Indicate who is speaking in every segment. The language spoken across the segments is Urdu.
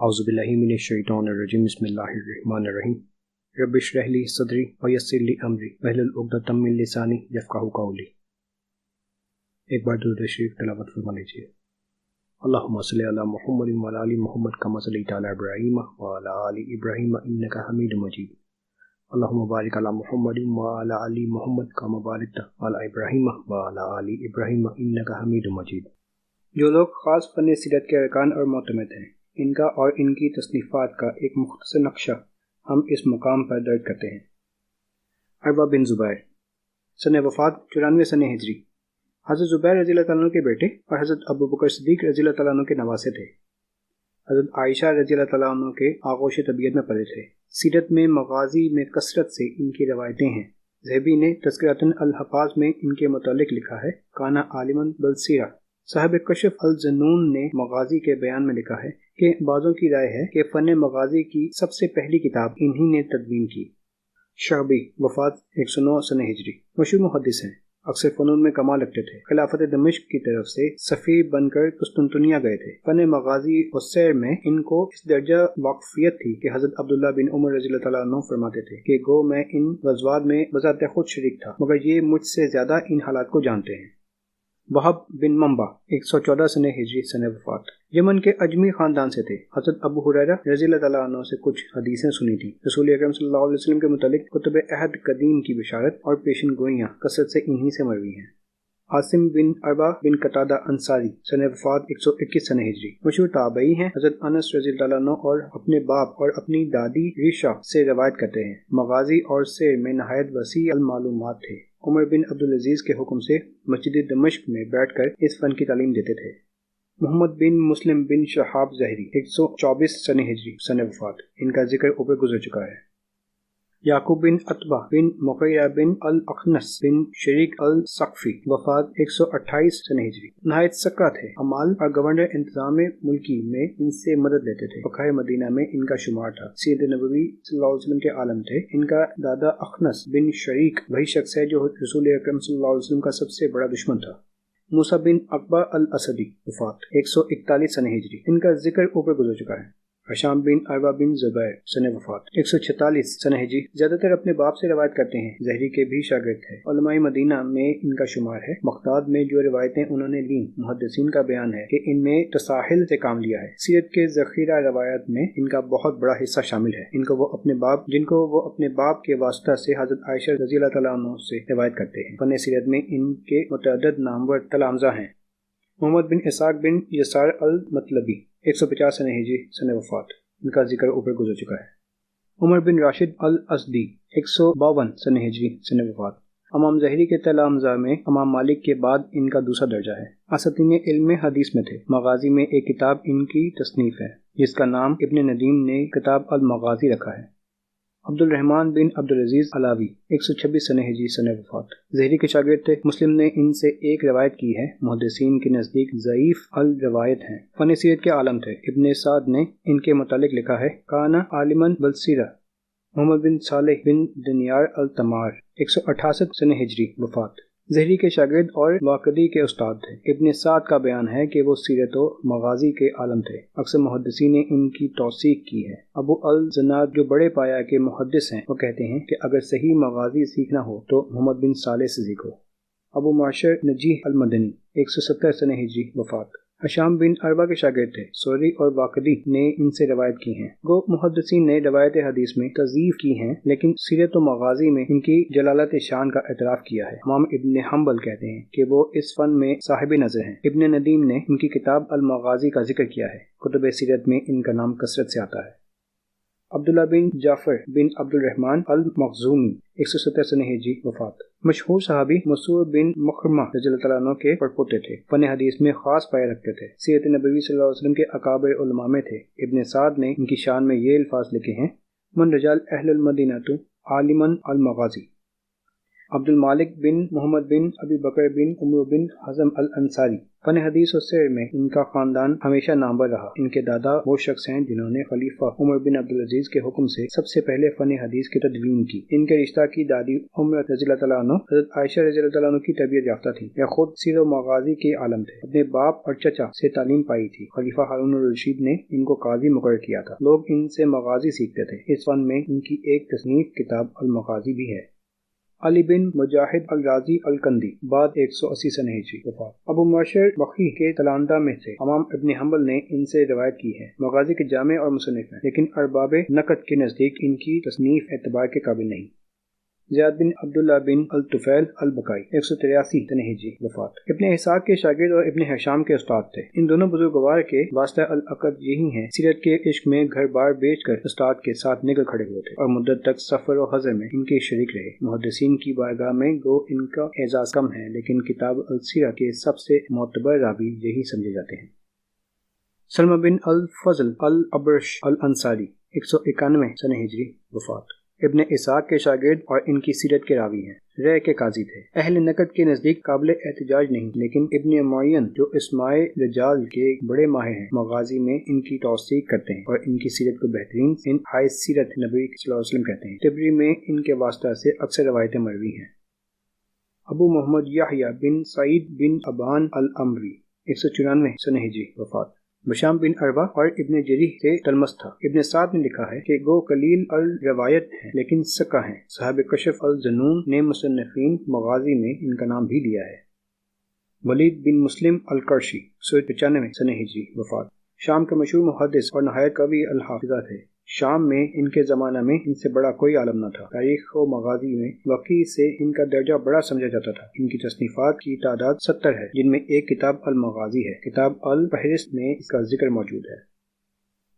Speaker 1: اعوذ باللہ من الشیطان الرجیم بسم اللہ الرحمن الرحیم رب اشرح لی صدری ویسر لی امری واحلل عقدۃ من لسانی یفقہوا قولی۔ ایک بار درود شریف تلاوت فرما لیجیے۔ اللہم صلی علی محمد وعلی آل محمد کما صلیت علی ابراہیم وعلی آل ابراہیم انک حمید مجید۔ اللہم بارک علی محمد وعلی آل محمد کما بارکت علی ابراہیم وعلی آل ابراہیم انک حمید مجید۔
Speaker 2: جو لوگ خاص فن سیرت کے ارکان اور معتمد ہیں، ان کا اور ان کی تصنیفات کا ایک مختصر نقشہ ہم اس مقام پر درج کرتے ہیں۔ عروہ بن زبیر، سن وفات 94 سن ہجری۔ حضرت زبیر رضی اللہ تعالیٰ عنہ کے بیٹے اور حضرت ابو بکر صدیق رضی اللہ تعالیٰ عنہ کے نواسے تھے۔ حضرت عائشہ رضی اللہ تعالیٰ عنہ کے آغوش طبیعت میں پلے تھے۔ سیرت میں مغازی میں کثرت سے ان کی روایتیں ہیں۔ ذہبی نے تذکرۃ الحفاظ میں ان کے متعلق لکھا ہے، کانا عالما بالسیرہ۔ صاحب کشف الظنون نے مغازی کے بیان میں لکھا ہے کہ بعضوں کی رائے ہے کہ فن مغازی کی سب سے پہلی کتاب انہی نے تدوین کی۔ شعبی، وفات 109 سن ہجری، مشہور محدث ہیں، اکثر فنون میں کمال رکھتے تھے۔ خلافت دمشق کی طرف سے سفیر بن کر قسطنطنیہ گئے تھے۔ فن مغازی و سیر میں ان کو اس درجہ واقفیت تھی کہ حضرت عبداللہ بن عمر رضی اللہ تعالیٰ عنہ فرماتے تھے کہ گو میں ان غزوات میں بذات خود شریک تھا، مگر یہ مجھ سے زیادہ ان حالات کو جانتے ہیں۔ وہب بن منبع، 114 سن ہجری، سن وفات، یمن کے اجمی خاندان سے تھے۔ حضرت ابو ہریرہ رضی اللہ تعالیٰ عنہ سے کچھ حدیثیں سنی تھیں۔ رسول اکرم صلی اللہ علیہ وسلم کے متعلق کتب عہد قدیم کی بشارت اور پیشن گوئیاں کثرت سے انہی سے مروی ہیں۔ عاصم بن عربہ بن قتادہ انصاری، سن وفات 121 سن ہجری، مشہور تابعی ہیں۔ حضرت انس رضی اللہ عنہ اور اپنے باپ اور اپنی دادی ریشہ سے روایت کرتے ہیں۔ مغازی اور سیر میں نہایت وسیع المعلومات تھے۔ عمر بن عبدالعزیز کے حکم سے مسجد دمشق میں بیٹھ کر اس فن کی تعلیم دیتے تھے۔ محمد بن مسلم بن شہاب ظہری، 124 سن ہجری، سن وفات، ان کا ذکر اوپر گزر چکا ہے۔ یعقوب بن عتبہ بن مغیرہ بن الاخنس بن شریک الثقفی، وفات 128 سن ہجری، نہایت سکرہ تھے۔ عمال اور گورنر انتظام ملکی میں ان سے مدد لیتے تھے۔ فقہائے مدینہ میں ان کا شمار تھا۔ سیرت نبوی صلی اللہ علیہ وسلم کے عالم تھے۔ ان کا دادا اخنس بن شریک وہی شخص ہے جو رسول اکرم صلی اللہ علیہ وسلم کا سب سے بڑا دشمن تھا۔ موسیٰ بن عقبہ الاسدی، وفات 141 سن ہجری، ان کا ذکر اوپر گزر چکا ہے۔ حشام بن عروہ بن زبیر، سن وفات 146 سن ہجری، زیادہ تر اپنے باپ سے روایت کرتے ہیں۔ ظہری کے بھی شاگرد تھے۔ علماء مدینہ میں ان کا شمار ہے۔ بغداد میں جو روایتیں انہوں نے لیں، محدثین کا بیان ہے کہ ان میں تساہل سے کام لیا ہے۔ سیرت کے ذخیرہ روایات میں ان کا بہت بڑا حصہ شامل ہے، جن کو وہ اپنے باپ کے واسطہ سے حضرت عائشہ رضی اللہ تعالیٰ عنہ سے روایت کرتے ہیں۔ فن سیرت میں ان کے متعدد نامور تلامذہ ہیں۔ محمد بن اسحاق بن یسار المطلبی، 150 سن ہجری، سن وفات، ان کا ذکر اوپر گزر چکا ہے۔ عمر بن راشد الازدی، 152 سن ہجری، سن وفات، امام ظہری کے تلامذہ میں امام مالک کے بعد ان کا دوسرا درجہ ہے۔ اساتین علم حدیث میں تھے۔ مغازی میں ایک کتاب ان کی تصنیف ہے جس کا نام ابن ندیم نے کتاب المغازی رکھا ہے۔ عبد الرحمن بن عبدالعزیز علاوی، 126 سن ہجری، سن وفات، ظہری کے شاگرد تھے۔ مسلم نے ان سے ایک روایت کی ہے، محدثین کے نزدیک ضعیف الروایت ہیں۔ فن سیرت کے عالم تھے۔ ابن سعد نے ان کے متعلق لکھا ہے، کانا عالما بالسیرہ۔ محمد بن صالح بن دنیار التمار، 168 سن ہجری، وفات، ظہری کے شاگرد اور واقدی کے استاد تھے۔ ابن سعد کا بیان ہے کہ وہ سیرت و مغازی کے عالم تھے۔ اکثر محدثین نے ان کی توثیق کی ہے۔ ابو الزناد جو بڑے پایا کے محدث ہیں، وہ کہتے ہیں کہ اگر صحیح مغازی سیکھنا ہو تو محمد بن صالح سے سیکھو۔ ابو معشر نجیح المدنی، 170 سن ہجری، وفات، حشام بن عربہ کے شاگرد تھے۔ سوری اور واقدی نے ان سے روایت کی ہیں۔ گو محدثین نے روایت حدیث میں تضعیف کی ہیں، لیکن سیرت و مغازی میں ان کی جلالت شان کا اعتراف کیا ہے۔ امام ابن حنبل کہتے ہیں کہ وہ اس فن میں صاحب نظر ہیں۔ ابن ندیم نے ان کی کتاب المغازی کا ذکر کیا ہے۔ کتب سیرت میں ان کا نام کثرت سے آتا ہے۔ عبداللہ بن جعفر بن عبد الرحمن المخزومی، 170 سن ہجری، وفات، مشہور صحابی مسعور بن مخرمہ رضی اللہ تعالیٰ عنہ کے پڑپوتے تھے۔ فن حدیث میں خاص پایہ رکھتے تھے۔ سیرت نبوی صلی اللہ علیہ وسلم کے اکابر علماء میں تھے۔ ابن سعد نے ان کی شان میں یہ الفاظ لکھے ہیں، من رجال اہل المدینہ عالما المغازی۔ عبد المالک بن محمد بن ابی بکر بن عمرو بن حزم الانصاری۔ فن حدیث و سیر میں ان کا خاندان ہمیشہ نامور رہا۔ ان کے دادا وہ شخص ہیں جنہوں نے خلیفہ عمر بن عبدالعزیز کے حکم سے سب سے پہلے فن حدیث کی تدوین کی۔ ان کے رشتہ کی دادی عمر رضی اللہ تعالیٰ عنہ حضرت عائشہ رضی اللہ تعالیٰ عنہ کی تربیت یافتہ تھی، یا خود سیر و مغازی کے عالم تھے۔ اپنے باپ اور چچا سے تعلیم پائی تھی۔ خلیفہ ہارون الرشید نے ان کو قاضی مقرر کیا تھا۔ لوگ ان سے مغازی سیکھتے تھے۔ اس فن میں ان کی ایک تصنیف کتاب المغازی بھی ہے۔ علی بن مجاہد الرازی الکندی، بعد 180 سنہ ہجری وفات۔ ابو معشر بخی کے تلاندا میں سے امام ابن حنبل نے ان سے روایت کی ہے۔ مغازی کے جامع اور مصنف ہیں، لیکن ارباب نقد کے نزدیک ان کی تصنیف اعتبار کے قابل نہیں۔ زیاد بن عبداللہ بن الطفیل البکائی، 183 سنہ ہجری وفات۔ ابن اسحاق کے شاگرد اور ابن ہشام کے استاد تھے۔ ان دونوں بزرگوار کے واسطہ العقد یہی ہیں، سیرت کے عشق میں گھر بار بیچ کر استاد کے ساتھ نکل کھڑے ہوئے تھے اور مدت تک سفر و حضر میں ان کے شریک رہے۔ محدثین کی بارگاہ میں گو ان کا اعزاز کم ہے، لیکن کتاب السیرہ کے سب سے معتبر راوی یہی سمجھے جاتے ہیں۔ سلمہ بن الفضل الابرش الانصاری، 191 سنہ ہجری وفات۔ ابن اسحاق کے شاگرد اور ان کی سیرت کے راوی ہیں۔ رے کے قاضی تھے۔ اہل نقد کے نزدیک قابل احتجاج نہیں، لیکن ابن معین جو اسماء رجال کے بڑے ماہر ہیں، مغازی میں ان کی توثیق کرتے ہیں اور ان کی سیرت کو بہترین انتہائی سیرت نبی صلی اللہ علیہ وسلم کہتے ہیں۔ طبری میں ان کے واسطہ سے اکثر روایتیں مروی ہیں۔ ابو محمد یحییٰ بن سعید بن ابان الامری، 194 سنہ ہجری وفات۔ بشام بن عروہ اور ابن جریح سے تلمس تھا۔ ابن سعد نے لکھا ہے کہ گو قلیل الروایت ہیں لیکن ثقہ ہیں۔ صاحب کشف الظنون نے مصنفین مغازی میں ان کا نام بھی لیا ہے۔ ولید بن مسلم القرشی، 195 سنہ ہجری وفات۔ شام کے مشہور محدث اور نہایت قوی الحافظہ تھے۔ شام میں ان کے زمانہ میں ان سے بڑا کوئی عالم نہ تھا۔ تاریخ و مغازی میں وقی سے ان کا درجہ بڑا سمجھا جاتا تھا۔ ان کی تصنیفات کی تعداد 70 ہے، جن میں ایک کتاب المغازی ہے۔ کتاب الفہرست میں اس کا ذکر موجود ہے۔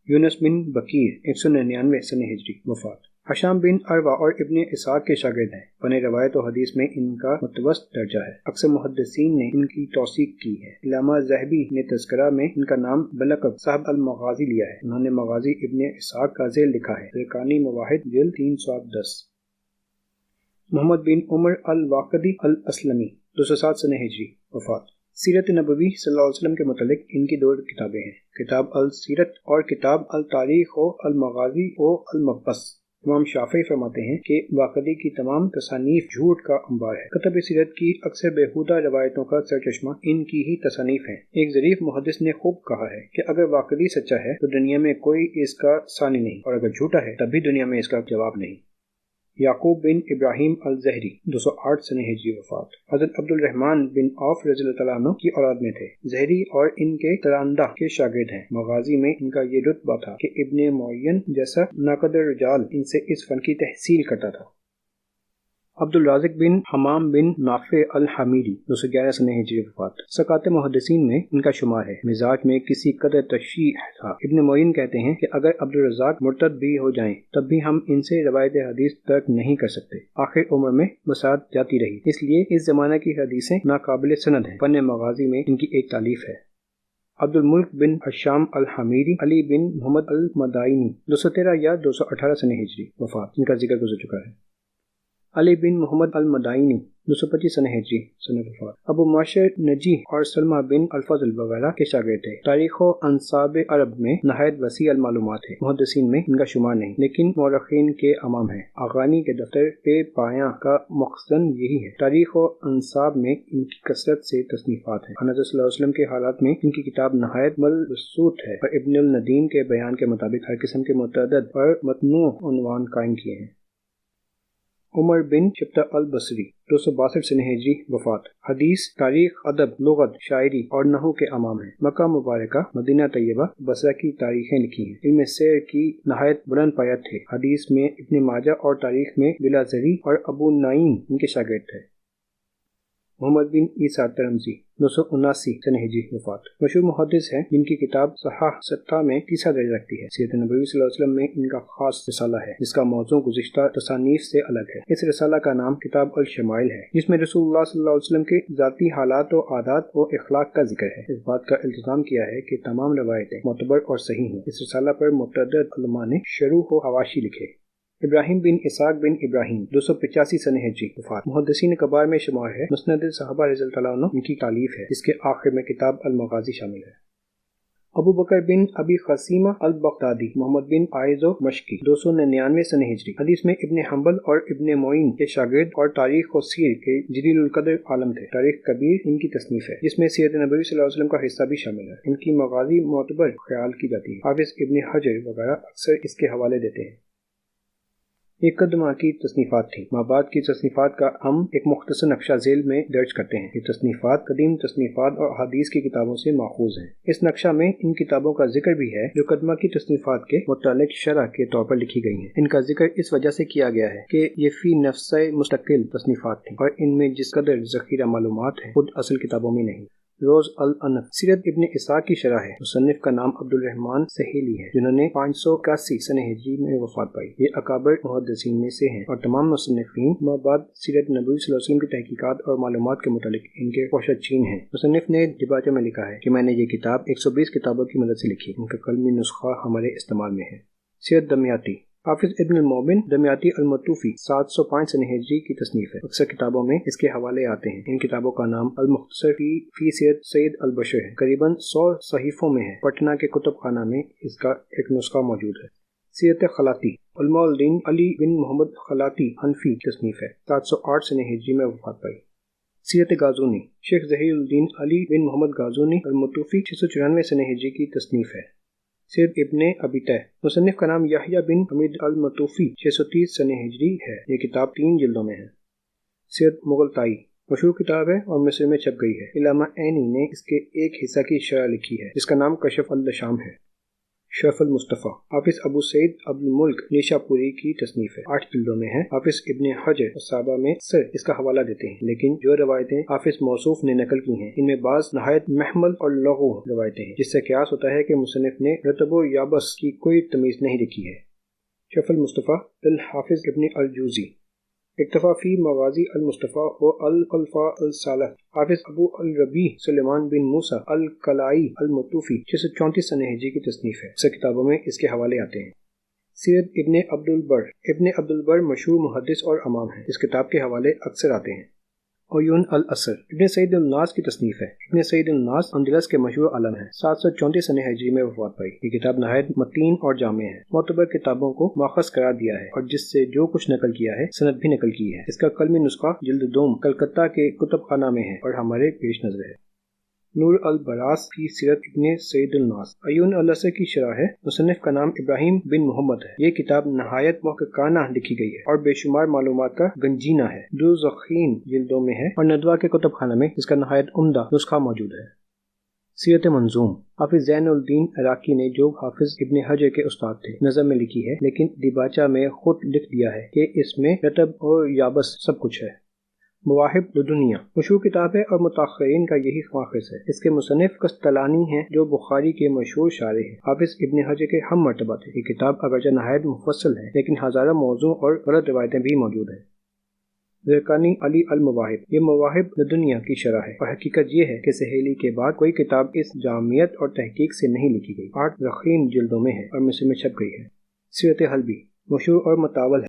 Speaker 2: یونس بن بکیر، 199 سنہ ہجری وفات۔ حشام بن عروہ اور ابن اسحاق کے شاگرد ہیں۔ فن روایت و حدیث میں ان کا متوسط درجہ ہے۔ اکثر محدثین نے ان کی توثیق کی ہے۔ علامہ ذہبی نے تذکرہ میں ان کا نام بلقب صاحب المغازی لیا ہے۔ انہوں نے مغازی ابن اسحاق کا ذیل لکھا ہے۔ زرقانی مواہد، جلد 310۔ محمد بن عمر الواقدی الاسلمی، 207 سنہ ہجری وفات۔ سیرت نبوی صلی اللہ علیہ وسلم کے متعلق ان کی دو کتابیں ہیں، کتاب السیرت اور کتاب التاریخ و المغازی و المبعث۔ امام شافعی فرماتے ہیں کہ واقدی کی تمام تصانیف جھوٹ کا انبار ہے۔ کتب سیرت کی اکثر بیہودہ روایتوں کا سرچشمہ ان کی ہی تصانیف ہیں۔ ایک ظریف محدث نے خوب کہا ہے کہ اگر واقدی سچا ہے تو دنیا میں کوئی اس کا ثانی نہیں، اور اگر جھوٹا ہے تب بھی دنیا میں اس کا جواب نہیں۔ یعقوب بن ابراہیم الزہری، 208 سنہ ہجری وفات۔ حضرت عبد الرحمن بن عوف رضی اللہ تعالیٰ عنہ کی اولاد میں تھے۔ زہری اور ان کے تلاندا کے شاگرد ہیں۔ مغازی میں ان کا یہ رتبہ تھا کہ ابن معین جیسا ناقد الرجال ان سے اس فن کی تحصیل کرتا تھا۔ عبد الرازق بن حمام بن نافع الحمیری، 211 سنہ ہجری وفات۔ ثقات محدثین میں ان کا شمار ہے۔ مزاج میں کسی قدر تشیع تھا۔ ابن معین کہتے ہیں کہ اگر عبد الرزاق مرتد بھی ہو جائیں تب بھی ہم ان سے روایت حدیث ترک نہیں کر سکتے۔ آخر عمر میں بساط جاتی رہی، اس لیے اس زمانہ کی حدیثیں ناقابل سند ہیں۔ فن مغازی میں ان کی ایک تالیف ہے۔ عبد الملک بن حشام الحمیری، علی بن محمد المدائنی، 213 یا 218 سنہ ہجری وفات۔ ان کا ذکر گزر چکا ہے۔ علی بن محمد المدائنی، 225 سنہ ہجری وفات۔ ابو معشر نجی اور سلمہ بن الفضل وغیرہ کے شاگرد تھے۔ تاریخ و انساب عرب میں نہایت وسیع المعلومات ہے۔ محدثین میں ان کا شمار نہیں، لیکن مورخین کے امام ہیں۔ آغانی کے دفتر پہ پایاں کا مخزن یہی ہے۔ تاریخ و انساب میں ان کی کثرت سے تصنیفات ہیں۔ حضرت صلی اللہ علیہ وسلم کے حالات میں ان کی کتاب نہایت مبسوط ہے، اور ابن الندیم کے بیان کے مطابق ہر قسم کے متعدد اور متنوع عنوان قائم کیے ہیں۔ عمر بن شبتہ البصری، 262 سنہ ہجری وفات۔ حدیث، تاریخ، ادب، لغت، شاعری اور نحو کے امام ہیں۔ مکہ مبارکہ، مدینہ طیبہ، بصرہ کی تاریخیں لکھی ہیں۔ علم سیر کی نہایت بلند پایہ تھے۔ حدیث میں ابن ماجہ اور تاریخ میں بلازری اور ابو نعیم ان کے شاگرد تھے۔ محمد بن عیسیٰ ترمذی، 279 سنہ ہجری وفات۔ مشہور محدث ہیں جن کی کتاب صحاح ستہ میں تیسرا درجہ رکھتی ہے۔ سیرت نبوی صلی اللہ علیہ وسلم میں ان کا خاص رسالہ ہے، جس کا موضوع گزشتہ تصانیف سے الگ ہے۔ اس رسالہ کا نام کتاب الشمائل ہے، جس میں رسول اللہ صلی اللہ علیہ وسلم کے ذاتی حالات و عادات و اخلاق کا ذکر ہے۔ اس بات کا التزام کیا ہے کہ تمام روایتیں معتبر اور صحیح ہیں۔ اس رسالہ پر متعدد علماء نے شروح و حواشی لکھے۔ ابراہیم بن اسحاق بن ابراہیم 285 سن ہجری وفات، محدثین کبار میں شمار ہے، مسند صحابہ رضی اللہ عنہ ان کی تالیف ہے، جس کے آخر میں کتاب المغازی شامل ہے۔ ابو بکر بن ابی قاسمہ البغدادی محمد بن عائذ مشکی 299 سن ہجری، حدیث میں ابن حنبل اور ابن معین کے شاگرد اور تاریخ و سیر کے جلیل القدر عالم تھے۔ تاریخ کبیر ان کی تصنیف ہے، جس میں سیرت نبوی صلی اللہ علیہ وسلم کا حصہ بھی شامل ہے۔ ان کی مغازی معتبر خیال کی جاتی ہے، حافظ ابن حجر وغیرہ اکثر اس کے حوالے دیتے ہیں۔ یہ قدمہ کی تصنیفات تھیں۔ مابعد کی تصنیفات کا ہم ایک مختصر نقشہ ذیل میں درج کرتے ہیں۔ یہ تصنیفات قدیم تصنیفات اور احادیث کی کتابوں سے ماخوذ ہیں۔ اس نقشہ میں ان کتابوں کا ذکر بھی ہے جو قدمہ کی تصنیفات کے متعلق شرح کے طور پر لکھی گئی ہیں۔ ان کا ذکر اس وجہ سے کیا گیا ہے کہ یہ فی نفس مستقل تصنیفات تھیں اور ان میں جس قدر ذخیرہ معلومات ہیں خود اصل کتابوں میں نہیں۔ روز الانف سیرت ابن اسحاق کی شرح ہے۔ مصنف کا نام عبد الرحمن سہیلی ہے، جنہوں نے 581 سن ہجری میں وفات پائی۔ یہ اکابر محدثین میں سے ہیں اور تمام مصنفین مابعد سیرت نبوی صلی اللہ علیہ وسلم کی تحقیقات اور معلومات کے متعلق ان کے کوشش چین ہیں۔ مصنف نے دیباچہ میں لکھا ہے کہ میں نے یہ کتاب 120 کتابوں کی مدد سے لکھی، ان کا قلمی نسخہ ہمارے استعمال میں ہے۔ سیرت دمیاتی حافظ ابن المومن دمیاتی المتوفی 705 سن ہجری کی تصنیف ہے۔ اکثر کتابوں میں اس کے حوالے آتے ہیں۔ ان کتابوں کا نام المختصر فی سیرت سید البشر ہے، قریباً 100 صحیفوں میں ہے۔ پٹنہ کے کتب خانہ میں اس کا ایک نسخہ موجود ہے۔ سیرت خلاتی علماء الدین علی بن محمد خلاتی حنفی کی تصنیف ہے، 708 سن ہجری میں وفات پائی۔ سیرت غازونی شیخ ظہیر الدین علی بن محمد غازونی المتوفی 694 سن ہجری کی تصنیف ہے۔ سیرت ابن ابی طہ مصنف کا نام یحییٰ بن حمید المتوفی 630 سن ہجری ہے۔ یہ کتاب 3 جلدوں میں ہے۔ سیرت مغلطائی مشہور کتاب ہے اور مصر میں چھپ گئی ہے۔ علامہ عینی نے اس کے ایک حصہ کی شرح لکھی ہے جس کا نام کشف اللشام ہے۔ شرف المصطفیٰ حافظ ابو سعید عبد الملک نیشا پوری کی تصنیف ہے، 8 جلدوں میں ہے۔ حافظ ابن حجر الصحابہ میں اکثر اس کا حوالہ دیتے ہیں، لیکن جو روایتیں حافظ موصوف نے نقل کی ہیں ان میں بعض نہایت محمل اور لغو روایتیں ہیں، جس سے قیاس ہوتا ہے کہ مصنف نے رتب و یابس کی کوئی تمیز نہیں رکھی ہے۔ شرف المصطفیٰ للحافظ ابن الجوزی اکتفا فی مغازی المصطفیٰ و الخلفاء الصالح حافظ ابو الربیع سلیمان بن موسیٰ الکلائی المتوفی 634 سن ہجری کی تصنیف ہے۔ اکثر کتابوں میں اس کے حوالے آتے ہیں۔ سیرت ابن عبد البر مشہور محدث اور امام ہیں، اس کتاب کے حوالے اکثر آتے ہیں۔ عیون الاثر ابن سعید الناس کی تصنیف ہے۔ ابن سعید الناس اندلس کے مشہور عالم ہیں، 734 سن ہجری میں وفات پائی۔ یہ کتاب نہایت متین اور جامع ہے، معتبر کتابوں کو ماخذ قرار دیا ہے اور جس سے جو کچھ نقل کیا ہے سند بھی نقل کی ہے۔ اس کا قلمی نسخہ جلد دوم کلکتہ کے کتب خانہ میں ہے اور ہمارے پیش نظر ہے۔ نور البراس فی سیرت ابن سعید الناس عیون الاثر کی شرح ہے۔ مصنف کا نام ابراہیم بن محمد ہے۔ یہ کتاب نہایت محققانہ لکھی گئی ہے اور بے شمار معلومات کا گنجینہ ہے، 2 ضخیم جلدوں میں ہے اور ندوہ کے کتب خانہ میں اس کا نہایت عمدہ نسخہ موجود ہے۔ سیرت منظوم حافظ زین الدین عراقی نے جو حافظ ابن حجر کے استاد تھے نظم میں لکھی ہے، لیکن دیباچہ میں خود لکھ دیا ہے کہ اس میں رتب اور یابس سب کچھ ہے۔ مواہب لدنیا مشہور کتاب ہے اور متاخرین کا یہی ماخذ ہے۔ اس کے مصنف قسطلانی ہیں جو بخاری کے مشہور شارح ہیں، حافظ ابن حجر کے ہم مرتبہ تھے۔ یہ کتاب اگرچہ نہایت مفصل ہے لیکن ہزارہ موضوع اور غلط روایتیں بھی موجود ہیں۔ زرقانی علی المواہب یہ مواہب لدنیا کی شرح ہے اور حقیقت یہ ہے کہ سہیلی کے بعد کوئی کتاب اس جامعیت اور تحقیق سے نہیں لکھی گئی، 8 ضخیم جلدوں میں ہے اور مصر میں چھپ گئی ہے۔ سیرت حلبی مشہور اور متاول ہے۔